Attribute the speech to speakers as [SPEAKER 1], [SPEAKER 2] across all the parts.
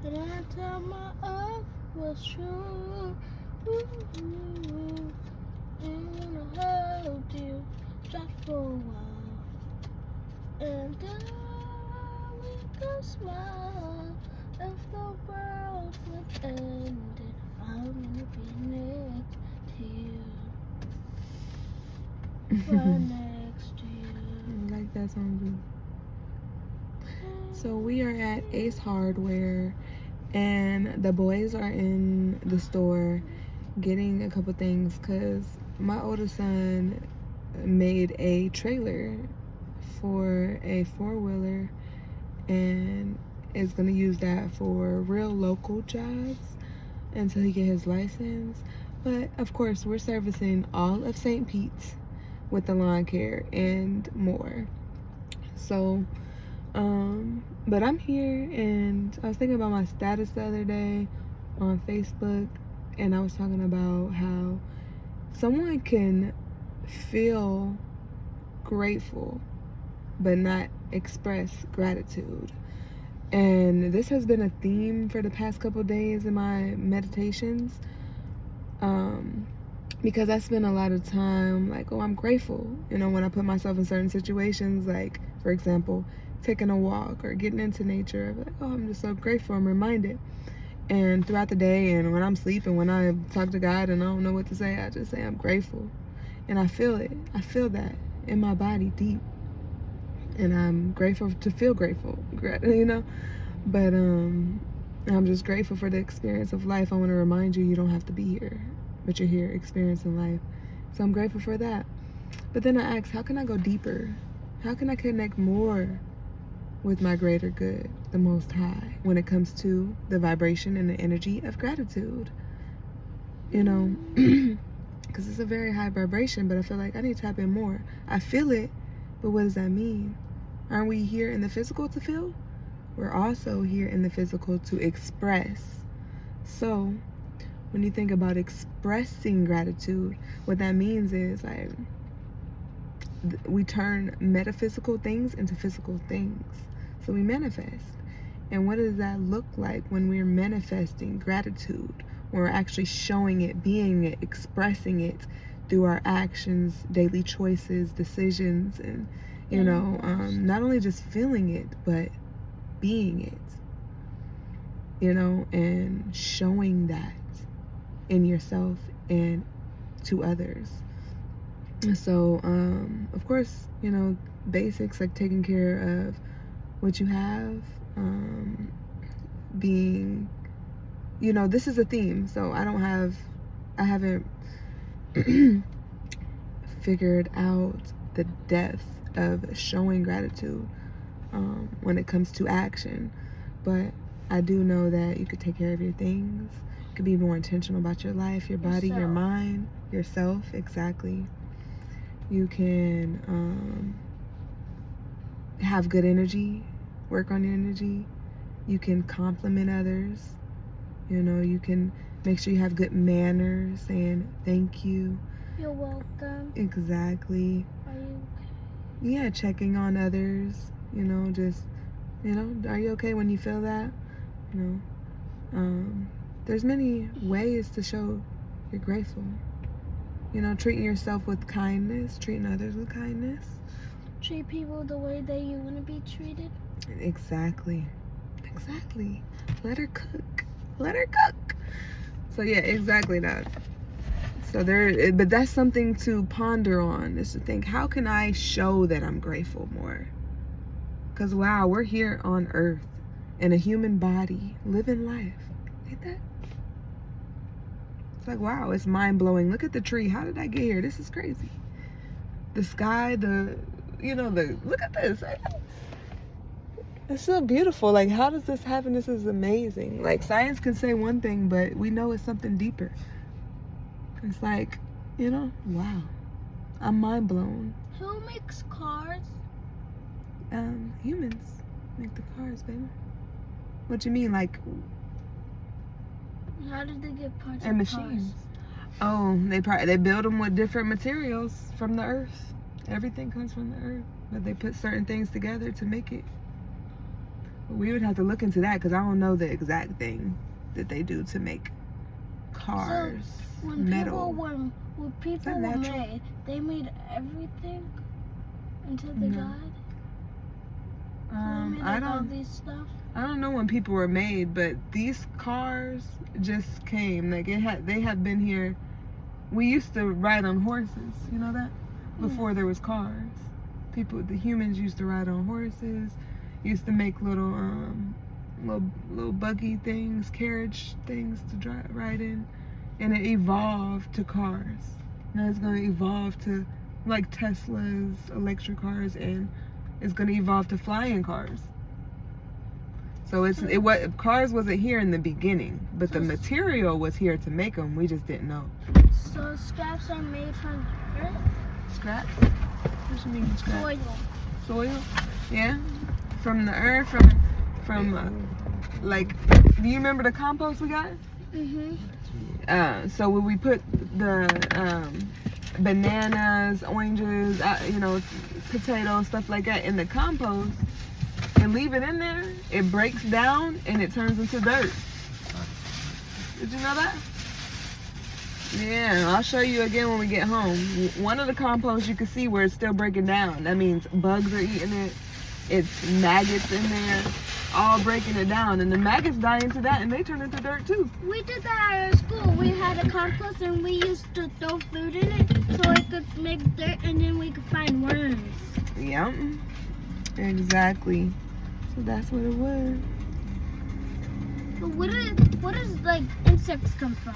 [SPEAKER 1] And I tell my earth was true. And I held you just for a while. And then with a smile, if the world would end, I'm gonna be next to you. Right next to you.
[SPEAKER 2] I like that song too. So we are at Ace Hardware, and the boys are in the store getting a couple things because my oldest son made a trailer for a four-wheeler and is going to use that for real local jobs until he get his license. But of course, we're servicing all of St. Pete's with the lawn care and more. So but I'm here, and I was thinking about my status the other day on Facebook, and I was talking about how someone can feel grateful but not express gratitude. And this has been a theme for the past couple days in my meditations, because I spend a lot of time like, oh, I'm grateful, when I put myself in certain situations, like for example taking a walk or getting into nature. I'm like, oh, I'm just so grateful. I'm reminded. And throughout the day, and when I'm sleeping, when I talk to God and I don't know what to say, I just say I'm grateful. And I feel it. I feel that in my body deep. And I'm grateful to feel grateful, But I'm just grateful for the experience of life. I want to remind you, you don't have to be here, but you're here experiencing life. So I'm grateful for that. But then I ask, how can I go deeper? How can I connect more with my greater good, the Most High, when it comes to the vibration and the energy of gratitude? Because it's a very high vibration, but I feel like I need to tap in more. I feel it, but what does that mean? Aren't we here in the physical to feel? We're also here in the physical to express. So when you think about expressing gratitude, what that means is like we turn metaphysical things into physical things. So we manifest. And what does that look like when we're manifesting gratitude? When we're actually showing it, being it, expressing it through our actions, daily choices, decisions, and not only just feeling it, but being it, and showing that in yourself and to others. So, of course, basics like taking care of what you have, being, this is a theme, so I haven't figured out the depth of showing gratitude when it comes to action, but I do know that you could take care of your things. You could be more intentional about your life, your body, your mind, yourself. Exactly. You can have good energy, work on your energy. You can compliment others. You can make sure you have good manners, saying thank you.
[SPEAKER 1] You're welcome.
[SPEAKER 2] Exactly.
[SPEAKER 1] Are you
[SPEAKER 2] okay? Yeah, checking on others. Just, are you okay when you feel that? There's many ways to show you're grateful. Treating yourself with kindness, treating others with kindness.
[SPEAKER 1] Treat people the way that you want to be treated.
[SPEAKER 2] Exactly. Let her cook. So yeah, exactly that. So but that's something to ponder on, is to think, how can I show that I'm grateful more? Because wow, we're here on earth in a human body, living life. Ain't that? It's like, wow, it's mind-blowing. Look at the tree. How did I get here? This is crazy. The sky, look at this. It's so beautiful. Like, how does this happen? This is amazing. Like, science can say one thing, but we know it's something deeper. It's like, wow. I'm mind blown.
[SPEAKER 1] Who makes cars?
[SPEAKER 2] Humans make the cars, baby. What you mean, like?
[SPEAKER 1] How did they get parts
[SPEAKER 2] and
[SPEAKER 1] of
[SPEAKER 2] machines?
[SPEAKER 1] Cars?
[SPEAKER 2] Oh, they build them with different materials from the earth. Everything comes from the earth, but they put certain things together to make it. We would have to look into that because I don't know the exact thing that they do to make cars.
[SPEAKER 1] When
[SPEAKER 2] metal.
[SPEAKER 1] people were
[SPEAKER 2] natural?
[SPEAKER 1] made, they made everything until they
[SPEAKER 2] No.
[SPEAKER 1] died. They made,
[SPEAKER 2] I
[SPEAKER 1] all
[SPEAKER 2] don't.
[SPEAKER 1] these stuff.
[SPEAKER 2] I don't know when people were made, but these cars just came. Like they have been here. We used to ride on horses. You know that? Before there was cars, the humans used to ride on horses. Used to make little buggy things, carriage things to ride in, and it evolved to cars. Now it's gonna evolve to like Tesla's electric cars, and it's gonna evolve to flying cars. So cars wasn't here in the beginning, but the material was here to make them. We just didn't know.
[SPEAKER 1] So scraps are made from earth?
[SPEAKER 2] Scraps? What you mean scraps?
[SPEAKER 1] Soil.
[SPEAKER 2] Soil? Yeah. From the earth, from like, do you remember the compost we got?
[SPEAKER 1] Mm-hmm.
[SPEAKER 2] So when we put the bananas, oranges, potatoes, stuff like that in the compost and leave it in there, it breaks down and it turns into dirt. Did you know that? Yeah, I'll show you again when we get home. One of the composts you can see where it's still breaking down. That means bugs are eating it. It's maggots in there, all breaking it down. And the maggots die into that and they turn into dirt too.
[SPEAKER 1] We did that at our school. We had a compost and we used to throw food in it so it could make dirt and then we could find worms.
[SPEAKER 2] Yep, exactly. So that's what it was.
[SPEAKER 1] But what does like insects come from?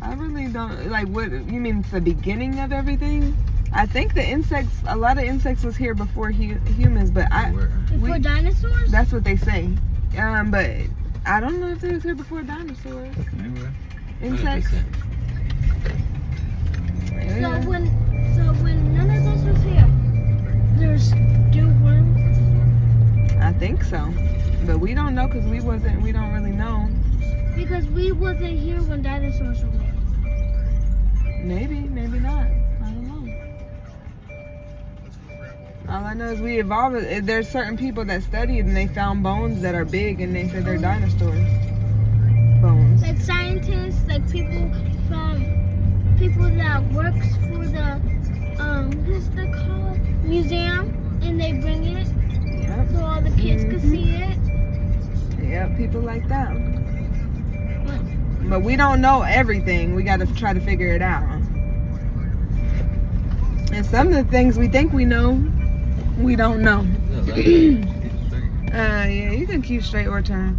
[SPEAKER 2] I really don't, like, what, you mean the beginning of everything? I think a lot of insects was here before humans, but
[SPEAKER 1] Before dinosaurs?
[SPEAKER 2] That's what they say. But I don't know if they was here before dinosaurs. Insects.
[SPEAKER 1] So when none of this was here, there's still worms?
[SPEAKER 2] I think so. But we don't know because we don't really know.
[SPEAKER 1] Because we wasn't here when dinosaurs were made.
[SPEAKER 2] Maybe not. I don't know. All I know is we evolved. There's certain people that studied and they found bones that are big and they said they're dinosaurs. Bones.
[SPEAKER 1] Like scientists, like people that works for the what's that called? Museum, and they bring it so all the kids can see it.
[SPEAKER 2] Yeah, people like that. But we don't know everything. We got to try to figure it out. And some of the things we think we know, we don't know. Yeah, you can keep straight or turn.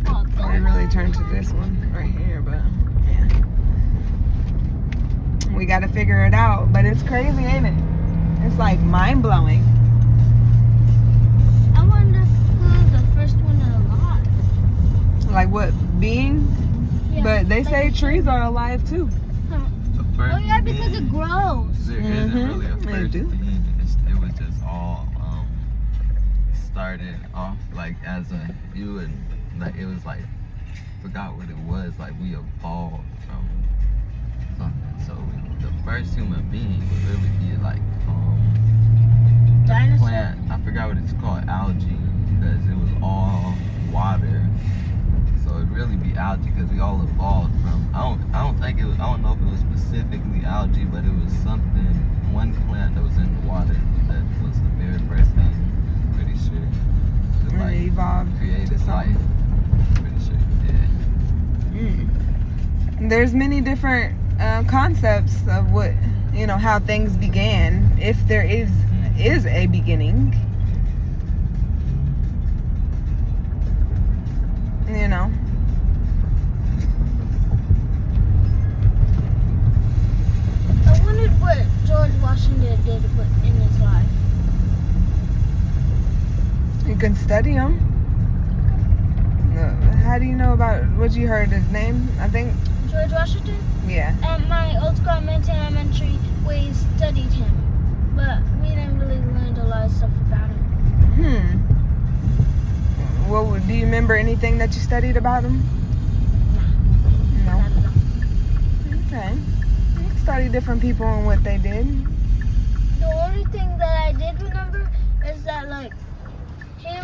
[SPEAKER 2] I really turn to this one right here, but yeah. We got to figure it out. But it's crazy, ain't it? It's like mind-blowing.
[SPEAKER 1] I wonder who's the first one alive.
[SPEAKER 2] Like what, being?
[SPEAKER 1] Yeah,
[SPEAKER 2] But they say
[SPEAKER 1] like
[SPEAKER 2] trees are alive too.
[SPEAKER 1] Oh yeah, because it grows.
[SPEAKER 3] There isn't really a
[SPEAKER 2] They
[SPEAKER 3] first
[SPEAKER 2] do.
[SPEAKER 3] being. It was just all started off like as a you and like it was like forgot what it was, like we evolved from something. So the first human being would really be like
[SPEAKER 1] Dinosaur?
[SPEAKER 3] plant. I forgot what it's called, algae, because it was all water. So it'd really be algae because we all evolved from. I don't think it was. I don't know if it was specifically algae, but it was something. One plant that was in the water that was the very first thing. Pretty sure. To,
[SPEAKER 2] And it evolved
[SPEAKER 3] create
[SPEAKER 2] to
[SPEAKER 3] life.
[SPEAKER 2] something.
[SPEAKER 3] Pretty sure. Yeah.
[SPEAKER 2] There's many different concepts of what, how things began, if there is a beginning.
[SPEAKER 1] I wondered what George Washington did in his life.
[SPEAKER 2] You can study them. How do you know about what you heard his name? I think,
[SPEAKER 1] George Washington?
[SPEAKER 2] yeah.
[SPEAKER 1] At my old school elementary, we studied him, but we didn't really learn a lot of stuff about him.
[SPEAKER 2] Well, do you remember anything that you studied about him? No.
[SPEAKER 1] Not at all.
[SPEAKER 2] Okay. You can study different people and what they did.
[SPEAKER 1] only thing that I did remember is that like he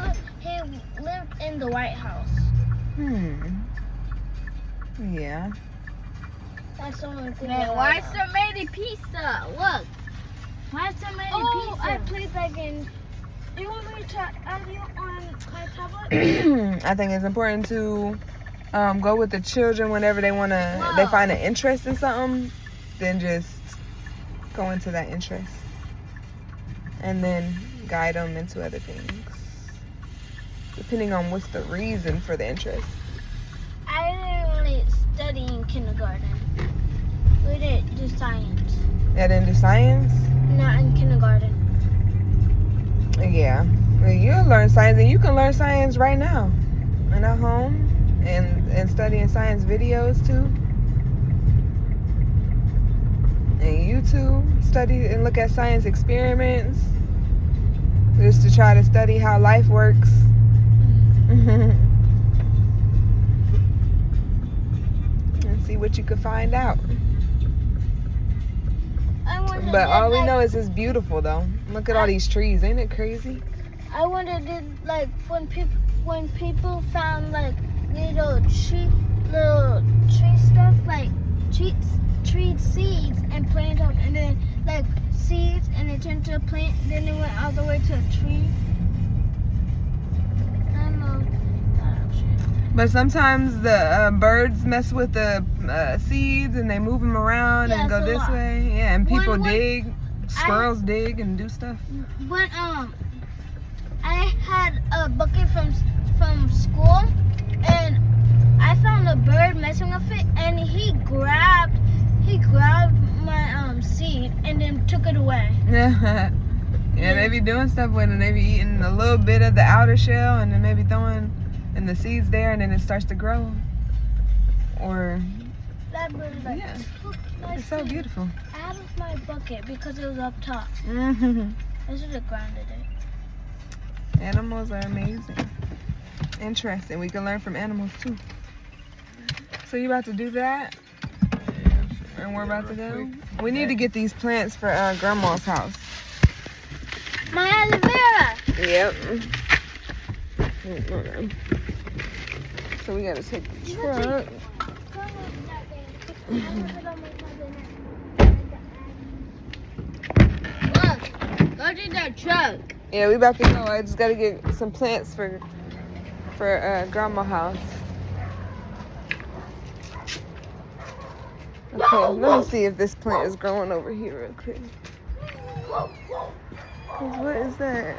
[SPEAKER 1] lived in the White House.
[SPEAKER 2] Yeah.
[SPEAKER 1] That's the only thing.
[SPEAKER 4] Man,
[SPEAKER 1] that
[SPEAKER 4] why
[SPEAKER 1] I know.
[SPEAKER 4] so many pizza? Look. Why so many
[SPEAKER 1] Oh,
[SPEAKER 4] pizza?
[SPEAKER 1] I played that game. You want me to add you on my tablet?
[SPEAKER 2] I think it's important to go with the children whenever they
[SPEAKER 4] Whoa.
[SPEAKER 2] they find an interest in something, then just go into that interest and then guide them into other things, depending on what's the reason for the interest.
[SPEAKER 1] I didn't really study in kindergarten. We didn't do science.
[SPEAKER 2] Yeah, then do science.
[SPEAKER 1] Not in kindergarten.
[SPEAKER 2] Yeah, well, you'll learn science, and you can learn science right now, and at home, and studying science videos too. And YouTube, study and look at science experiments, just to try to study how life works. And see what you could find out.
[SPEAKER 1] I wonder
[SPEAKER 2] But
[SPEAKER 1] did,
[SPEAKER 2] all we
[SPEAKER 1] like,
[SPEAKER 2] know is it's beautiful though. Look at all these trees, ain't it crazy?
[SPEAKER 1] I wonder did like when people found like little tree stuff like tree seeds and plant them, and then like seeds and it turned to a plant, then it went all the way to a tree. I don't know.
[SPEAKER 2] But sometimes the birds mess with the seeds and they move them around
[SPEAKER 1] Yeah,
[SPEAKER 2] and go
[SPEAKER 1] it's a
[SPEAKER 2] this
[SPEAKER 1] lot.
[SPEAKER 2] way. Yeah, and people
[SPEAKER 1] When-
[SPEAKER 2] dig, squirrels dig and do stuff.
[SPEAKER 1] When I had a bucket from school, and I found a bird messing with it, and he grabbed my seed and then took it away.
[SPEAKER 2] Yeah, they be doing stuff with it. They be eating a little bit of the outer shell and then maybe throwing and the seeds there, and then it starts to grow. Or
[SPEAKER 1] That bird like
[SPEAKER 2] Yeah.
[SPEAKER 1] took my
[SPEAKER 2] it's so
[SPEAKER 1] seed
[SPEAKER 2] beautiful.
[SPEAKER 1] out of my bucket because it was up top.
[SPEAKER 2] Hmm
[SPEAKER 1] I should have grounded it.
[SPEAKER 2] Animals are amazing. Interesting. We can learn from animals too. So you about to do that? And we're about to go? We need to get these plants for grandma's house.
[SPEAKER 1] My aloe vera.
[SPEAKER 2] Yep. So we gotta take the truck.
[SPEAKER 4] Look. Go to the truck.
[SPEAKER 2] Yeah, we about to go. I just gotta get some plants for grandma's house. Okay, let me see if this plant is growing over here real quick. 'Cause what is that?